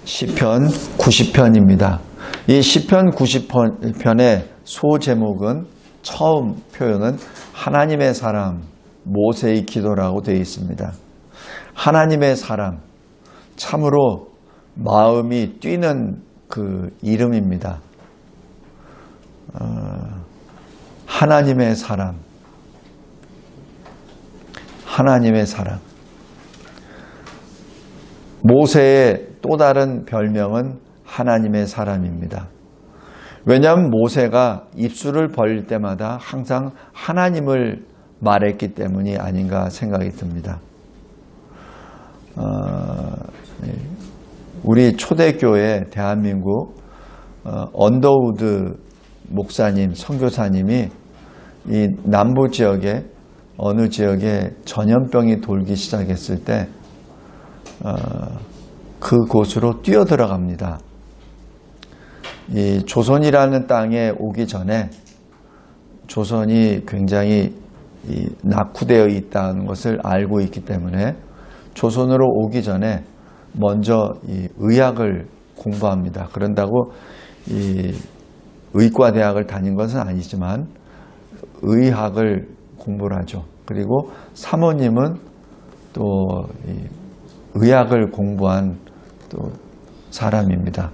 시편 90편입니다. 이 시편 90편의 소제목은 처음 표현은 하나님의 사람, 모세의 기도라고 되어 있습니다. 하나님의 사람, 참으로 마음이 뛰는 그 이름입니다. 하나님의 사람, 하나님의 사람. 모세의 또 다른 별명은 하나님의 사람입니다. 왜냐하면 모세가 입술을 벌릴 때마다 항상 하나님을 말했기 때문이 아닌가 생각이 듭니다. 우리 초대교회 대한민국 언더우드 목사님, 선교사님이 이 남부 지역에 어느 지역에 전염병이 돌기 시작했을 때 그곳으로 뛰어들어갑니다. 이 조선이라는 땅에 오기 전에 조선이 굉장히 낙후되어 있다는 것을 알고 있기 때문에 조선으로 오기 전에 먼저 이 의학을 공부합니다. 그런다고 이 의과대학을 다닌 것은 아니지만 의학을 공부를 하죠. 그리고 사모님은 또 의학을 공부한 또 사람입니다.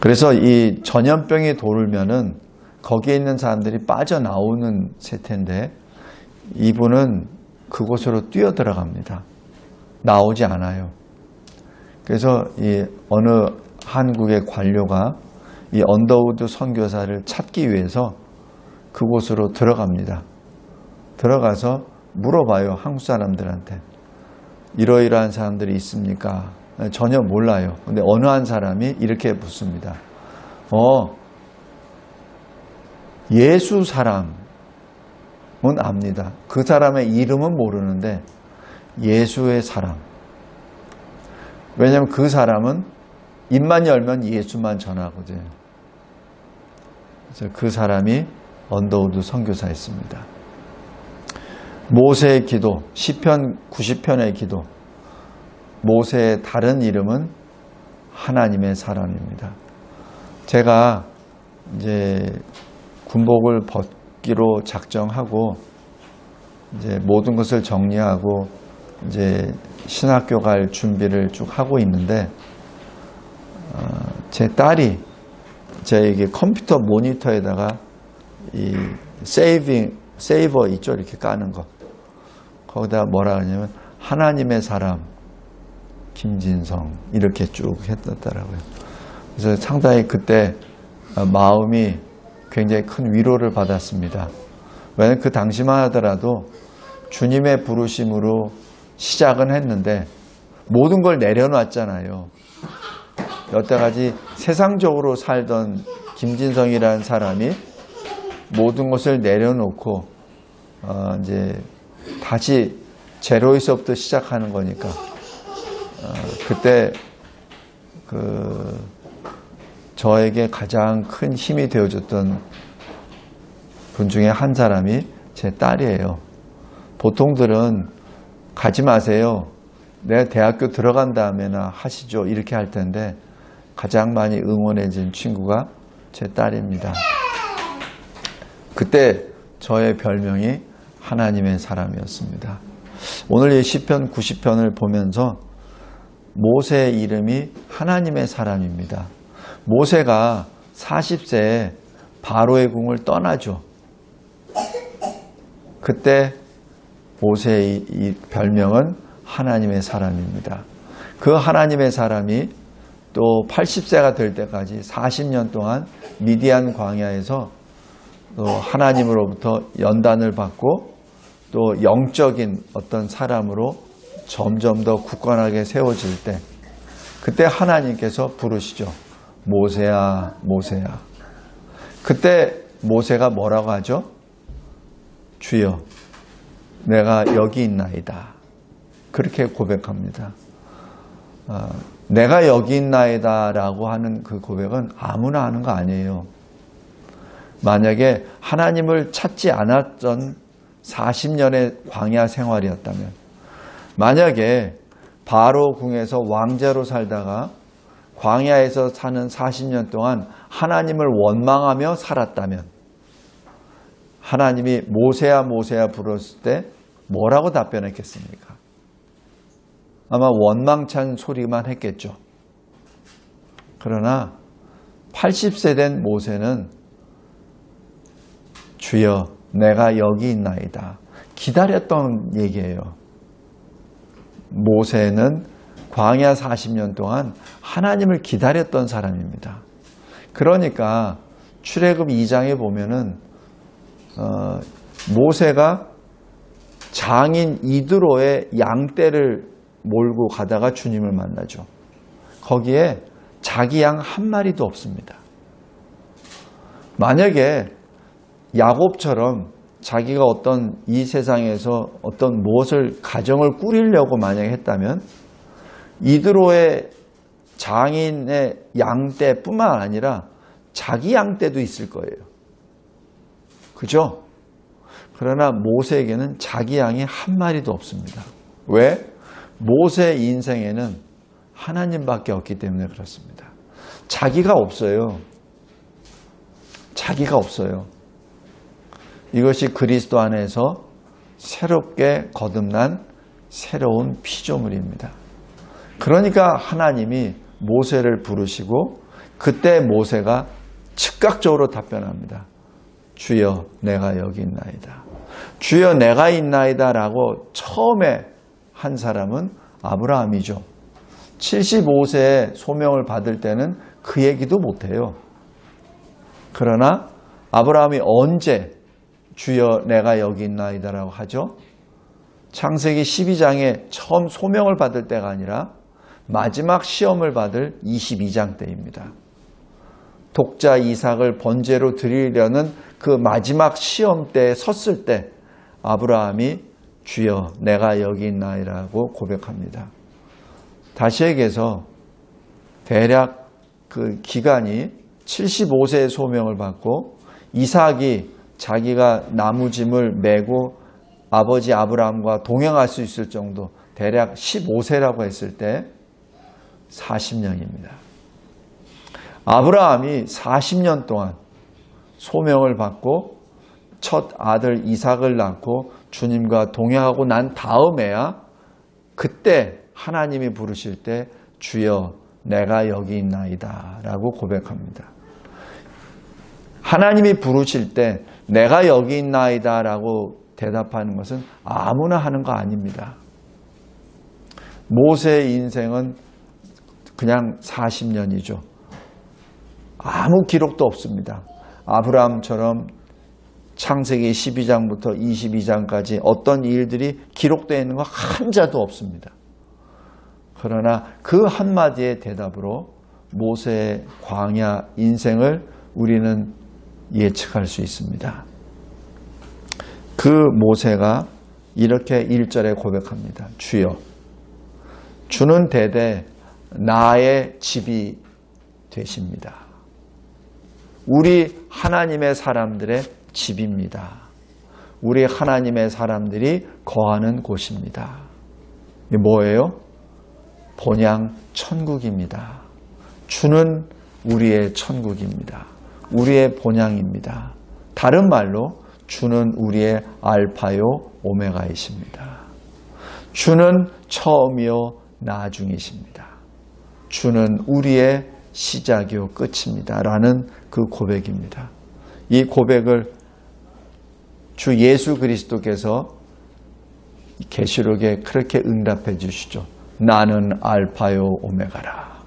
그래서 이 전염병이 돌면은 거기에 있는 사람들이 빠져나오는 세태인데 이분은 그곳으로 뛰어들어갑니다. 나오지 않아요. 그래서 이 어느 한국의 관료가 이 언더우드 선교사를 찾기 위해서 그곳으로 들어갑니다. 들어가서 물어봐요. 한국 사람들한테. 이러이러한 사람들이 있습니까? 전혀 몰라요. 근데 어느 한 사람이 이렇게 묻습니다. 예수 사람은 압니다. 그 사람의 이름은 모르는데 예수의 사람. 왜냐하면 그 사람은 입만 열면 예수만 전하거든요. 그래서 그 사람이 언더우드 선교사였습니다. 모세의 기도, 시편 90편의 기도. 모세의 다른 이름은 하나님의 사람입니다. 제가 이제 군복을 벗기로 작정하고 이제 모든 것을 정리하고 이제 신학교 갈 준비를 쭉 하고 있는데 제 딸이 저에게 컴퓨터 모니터에다가 이 세이버 있죠? 이렇게 까는 거. 거기다 뭐라 하냐면 하나님의 사람 김진성 이렇게 쭉 했었더라고요. 그래서 상당히 그때 마음이 굉장히 큰 위로를 받았습니다. 왜냐하면 그 당시만 하더라도 주님의 부르심으로 시작은 했는데 모든 걸 내려놨잖아요. 여태까지 세상적으로 살던 김진성이라는 사람이 모든 것을 내려놓고 이제 다시 제로에서부터 시작하는 거니까 그때 저에게 가장 큰 힘이 되어줬던 분 중에 한 사람이 제 딸이에요. 보통들은 가지 마세요. 내가 대학교 들어간 다음에나 하시죠. 이렇게 할 텐데 가장 많이 응원해준 친구가 제 딸입니다. 그때 저의 별명이 하나님의 사람이었습니다. 오늘 이 시편 90편을 보면서 모세의 이름이 하나님의 사람입니다. 모세가 40세에 바로의 궁을 떠나죠. 그때 모세의 이 별명은 하나님의 사람입니다. 그 하나님의 사람이 또 80세가 될 때까지 40년 동안 미디안 광야에서 또 하나님으로부터 연단을 받고 또 영적인 어떤 사람으로 점점 더 굳건하게 세워질 때 그때 하나님께서 부르시죠. 모세야, 모세야. 그때 모세가 뭐라고 하죠? 주여, 내가 여기 있나이다. 그렇게 고백합니다. 내가 여기 있나이다 라고 하는 그 고백은 아무나 하는 거 아니에요. 만약에 하나님을 찾지 않았던 40년의 광야 생활이었다면, 만약에 바로 궁에서 왕자로 살다가 광야에서 사는 40년 동안 하나님을 원망하며 살았다면 하나님이 모세야 모세야 부르셨을 때 뭐라고 답변했겠습니까? 아마 원망찬 소리만 했겠죠. 그러나 80세 된 모세는 주여 내가 여기 있나이다. 기다렸던 얘기예요. 모세는 광야 40년 동안 하나님을 기다렸던 사람입니다. 그러니까 출애굽 2장에 보면은 모세가 장인 이드로의 양떼를 몰고 가다가 주님을 만나죠. 거기에 자기 양 한 마리도 없습니다. 만약에 야곱처럼 자기가 어떤 이 세상에서 어떤 무엇을 가정을 꾸리려고 만약에 했다면 이드로의 장인의 양떼뿐만 아니라 자기 양떼도 있을 거예요. 그죠? 그러나 모세에게는 자기 양이 한 마리도 없습니다. 왜? 모세 인생에는 하나님밖에 없기 때문에 그렇습니다. 자기가 없어요. 자기가 없어요. 이것이 그리스도 안에서 새롭게 거듭난 새로운 피조물입니다. 그러니까 하나님이 모세를 부르시고 그때 모세가 즉각적으로 답변합니다. 주여 내가 여기 있나이다. 주여 내가 있나이다 라고 처음에 한 사람은 아브라함이죠. 75세에 소명을 받을 때는 그 얘기도 못해요. 그러나 아브라함이 언제 주여 내가 여기 있나이다 라고 하죠? 창세기 12장에 처음 소명을 받을 때가 아니라 마지막 시험을 받을 22장 때입니다. 독자 이삭을 번제로 드리려는 그 마지막 시험 때에 섰을 때 아브라함이 주여 내가 여기 있나이라고 고백합니다. 다시 얘기해서 대략 그 기간이 75세의 소명을 받고 이삭이 자기가 나무짐을 메고 아버지 아브라함과 동행할 수 있을 정도 대략 15세라고 했을 때 40년입니다. 아브라함이 40년 동안 소명을 받고 첫 아들 이삭을 낳고 주님과 동행하고 난 다음에야 그때 하나님이 부르실 때 주여 내가 여기 있나이다 라고 고백합니다. 하나님이 부르실 때 내가 여기 있나이다 라고 대답하는 것은 아무나 하는 거 아닙니다. 모세의 인생은 그냥 40년이죠. 아무 기록도 없습니다. 아브라함처럼 창세기 12장부터 22장까지 어떤 일들이 기록되어 있는 거 한 자도 없습니다. 그러나 그 한마디의 대답으로 모세의 광야 인생을 우리는 예측할 수 있습니다. 그 모세가 이렇게 1절에 고백합니다. 주여, 주는 대대 나의 집이 되십니다. 우리 하나님의 사람들의 집입니다. 우리 하나님의 사람들이 거하는 곳입니다. 이게 뭐예요? 본향 천국입니다. 주는 우리의 천국입니다. 우리의 본향입니다. 다른 말로 주는 우리의 알파요 오메가이십니다. 주는 처음이요 나중이십니다. 주는 우리의 시작이요 끝입니다. 라는 그 고백입니다. 이 고백을 주 예수 그리스도께서 계시록에 그렇게 응답해 주시죠. 나는 알파요 오메가라.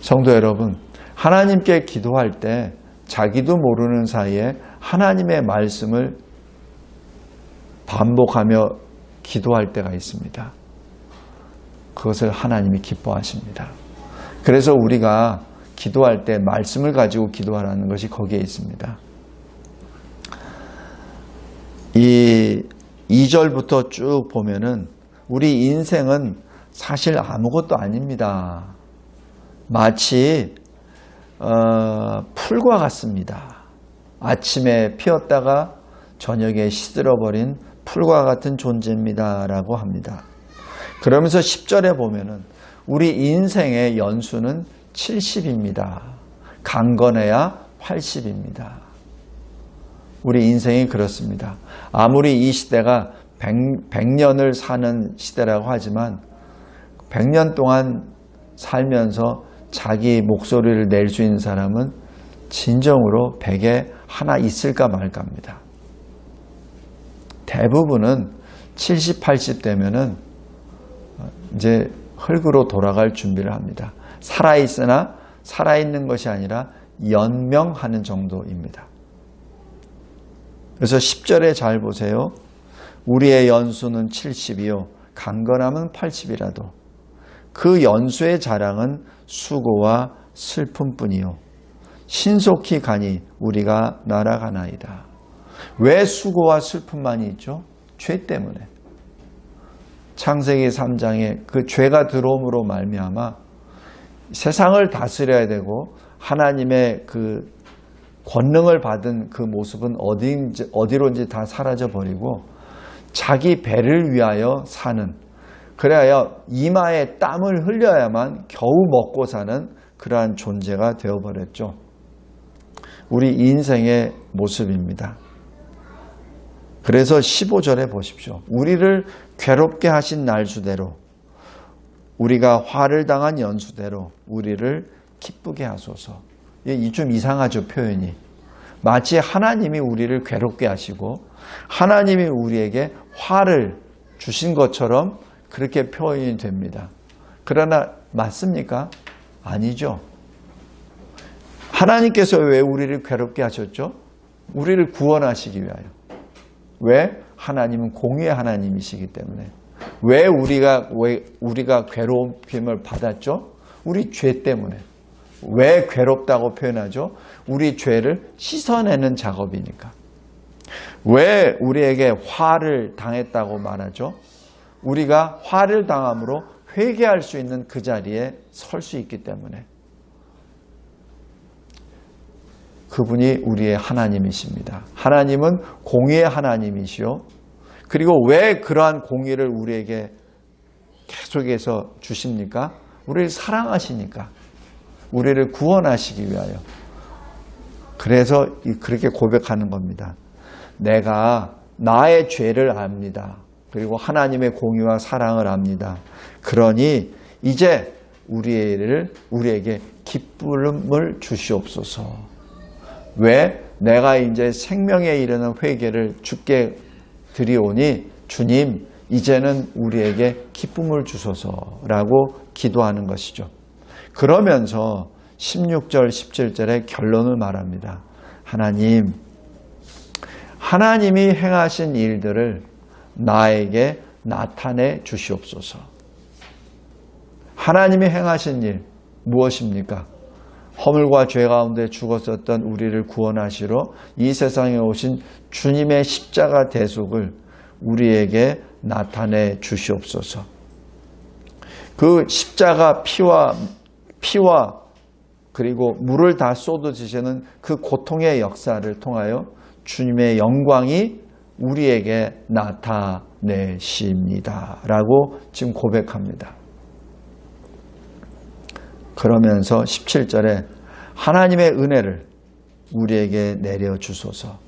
성도 여러분, 하나님께 기도할 때 자기도 모르는 사이에 하나님의 말씀을 반복하며 기도할 때가 있습니다. 그것을 하나님이 기뻐하십니다. 그래서 우리가 기도할 때 말씀을 가지고 기도하라는 것이 거기에 있습니다. 이 2절부터 쭉 보면은 우리 인생은 사실 아무것도 아닙니다. 마치 풀과 같습니다. 아침에 피었다가 저녁에 시들어버린 풀과 같은 존재입니다. 라고 합니다. 그러면서 10절에 보면은 우리 인생의 연수는 70입니다. 강건해야 80입니다. 우리 인생이 그렇습니다. 아무리 이 시대가 100년을 사는 시대라고 하지만 100년 동안 살면서 자기 목소리를 낼 수 있는 사람은 진정으로 100에 하나 있을까 말까입니다. 대부분은 70, 80 되면은 이제 흙으로 돌아갈 준비를 합니다. 살아있으나 살아있는 것이 아니라 연명하는 정도입니다. 그래서 10절에 잘 보세요. 우리의 연수는 70이요 강건함은 80이라도 그 연수의 자랑은 수고와 슬픔뿐이요 신속히 가니 우리가 날아가나이다. 왜 수고와 슬픔만이 있죠? 죄 때문에. 창세기 3장에 그 죄가 들어옴으로 말미암아 세상을 다스려야 되고 하나님의 그 권능을 받은 그 모습은 어디론지 다 사라져 버리고 자기 배를 위하여 사는, 그래야 이마에 땀을 흘려야만 겨우 먹고 사는 그러한 존재가 되어버렸죠. 우리 인생의 모습입니다. 그래서 15절에 보십시오. 우리를 괴롭게 하신 날수대로 우리가 화를 당한 연수대로 우리를 기쁘게 하소서. 이 좀 이상하죠, 표현이. 마치 하나님이 우리를 괴롭게 하시고 하나님이 우리에게 화를 주신 것처럼 그렇게 표현이 됩니다. 그러나 맞습니까? 아니죠. 하나님께서 왜 우리를 괴롭게 하셨죠? 우리를 구원하시기 위하여. 왜? 하나님은 공의의 하나님이시기 때문에. 왜 우리가 괴로움을 받았죠? 우리 죄 때문에. 왜 괴롭다고 표현하죠? 우리 죄를 씻어내는 작업이니까. 왜 우리에게 화를 당했다고 말하죠? 우리가 화를 당함으로 회개할 수 있는 그 자리에 설 수 있기 때문에. 그분이 우리의 하나님이십니다. 하나님은 공의의 하나님이시요. 그리고 왜 그러한 공의를 우리에게 계속해서 주십니까? 우리를 사랑하시니까. 우리를 구원하시기 위하여. 그래서 그렇게 고백하는 겁니다. 내가 나의 죄를 압니다. 그리고 하나님의 공의와 사랑을 압니다. 그러니 이제 우리에게 기쁨을 주시옵소서. 왜? 내가 이제 생명에 이르는 회개를 주께 드리오니 주님 이제는 우리에게 기쁨을 주소서라고 기도하는 것이죠. 그러면서 16절 17절의 결론을 말합니다. 하나님이 행하신 일들을 나에게 나타내 주시옵소서. 하나님이 행하신 일 무엇입니까? 허물과 죄 가운데 죽었었던 우리를 구원하시러 이 세상에 오신 주님의 십자가 대속을 우리에게 나타내 주시옵소서. 그 십자가 피와 그리고 물을 다 쏟아지시는 그 고통의 역사를 통하여 주님의 영광이 우리에게 나타내십니다. 라고 지금 고백합니다. 그러면서 17절에 하나님의 은혜를 우리에게 내려주소서.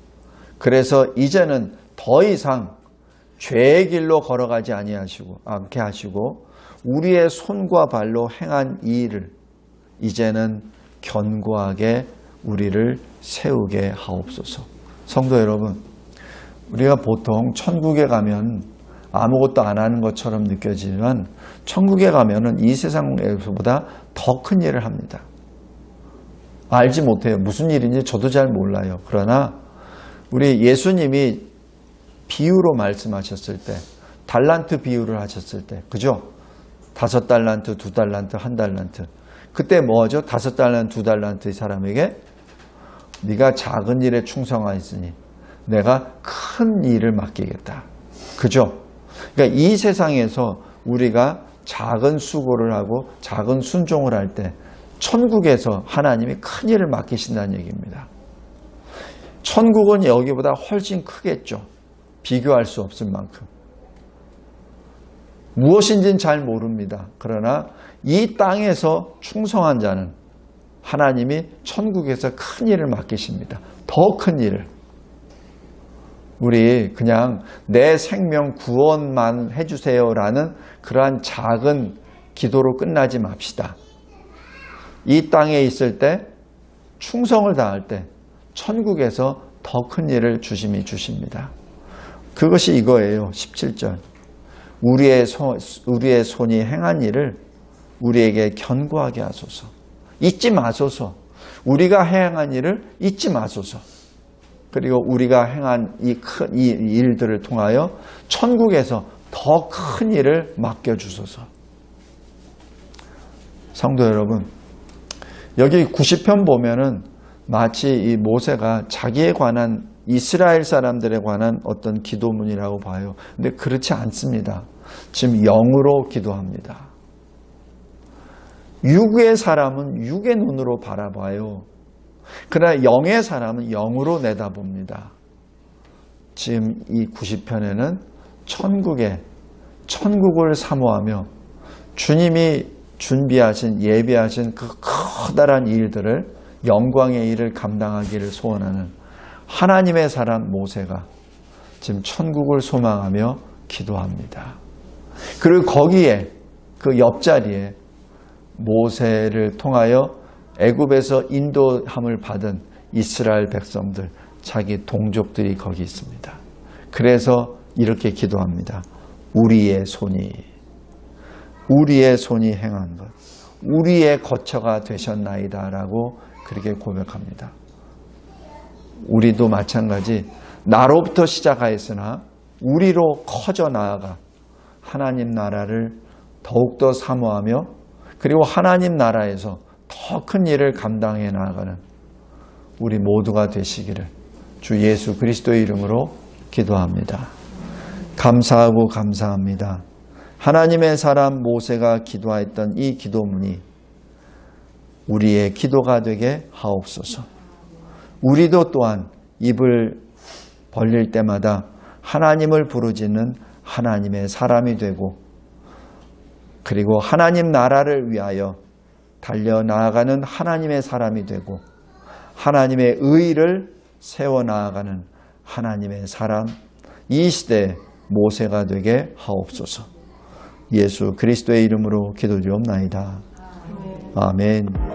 그래서 이제는 더 이상 죄의 길로 걸어가지 않게 하시고 우리의 손과 발로 행한 이 일을 이제는 견고하게 우리를 세우게 하옵소서. 성도 여러분, 우리가 보통 천국에 가면 아무것도 안 하는 것처럼 느껴지지만 천국에 가면은 이 세상에서보다 더 큰 일을 합니다. 알지 못해요. 무슨 일인지 저도 잘 몰라요. 그러나 우리 예수님이 비유로 말씀하셨을 때, 달란트 비유를 하셨을 때, 그죠? 5달란트, 2달란트, 1달란트. 그때 뭐죠? 5달란트, 2달란트의 사람에게 네가 작은 일에 충성하였으니 내가 큰 일을 맡기겠다. 그죠? 그러니까 이 세상에서 우리가 작은 수고를 하고 작은 순종을 할 때 천국에서 하나님이 큰 일을 맡기신다는 얘기입니다. 천국은 여기보다 훨씬 크겠죠. 비교할 수 없을 만큼. 무엇인지는 잘 모릅니다. 그러나 이 땅에서 충성한 자는 하나님이 천국에서 큰 일을 맡기십니다. 더 큰 일을. 우리 그냥 내 생명 구원만 해주세요라는 그러한 작은 기도로 끝나지 맙시다. 이 땅에 있을 때 충성을 다할 때 천국에서 더 큰 일을 주심이 주십니다. 그것이 이거예요. 17절. 우리의 손이 행한 일을 우리에게 견고하게 하소서. 잊지 마소서. 우리가 행한 일을 잊지 마소서. 그리고 우리가 행한 이 일들을 통하여 천국에서 더 큰 일을 맡겨주소서. 성도 여러분, 여기 90편 보면은 마치 이 모세가 자기에 관한 이스라엘 사람들에 관한 어떤 기도문이라고 봐요. 근데 그렇지 않습니다. 지금 영으로 기도합니다. 육의 사람은 육의 눈으로 바라봐요. 그러나 영의 사람은 영으로 내다봅니다. 지금 이 90편에는 천국을 사모하며 주님이 준비하신 예비하신 그 커다란 일들을 영광의 일을 감당하기를 소원하는 하나님의 사람 모세가 지금 천국을 소망하며 기도합니다. 그리고 거기에 그 옆자리에 모세를 통하여 애굽에서 인도함을 받은 이스라엘 백성들, 자기 동족들이 거기 있습니다. 그래서 이렇게 기도합니다. 우리의 손이 행한 것, 우리의 거처가 되셨나이다 라고 그렇게 고백합니다. 우리도 마찬가지 나로부터 시작하였으나 우리로 커져 나아가 하나님 나라를 더욱더 사모하며 그리고 하나님 나라에서 더 큰 일을 감당해 나아가는 우리 모두가 되시기를 주 예수 그리스도의 이름으로 기도합니다. 감사하고 감사합니다. 하나님의 사람 모세가 기도했던 이 기도문이 우리의 기도가 되게 하옵소서. 우리도 또한 입을 벌릴 때마다 하나님을 부르짖는 하나님의 사람이 되고 그리고 하나님 나라를 위하여 달려나아가는 하나님의 사람이 되고 하나님의 의를 세워나아가는 하나님의 사람, 이 시대의 모세가 되게 하옵소서. 예수 그리스도의 이름으로 기도드리옵나이다. 아멘.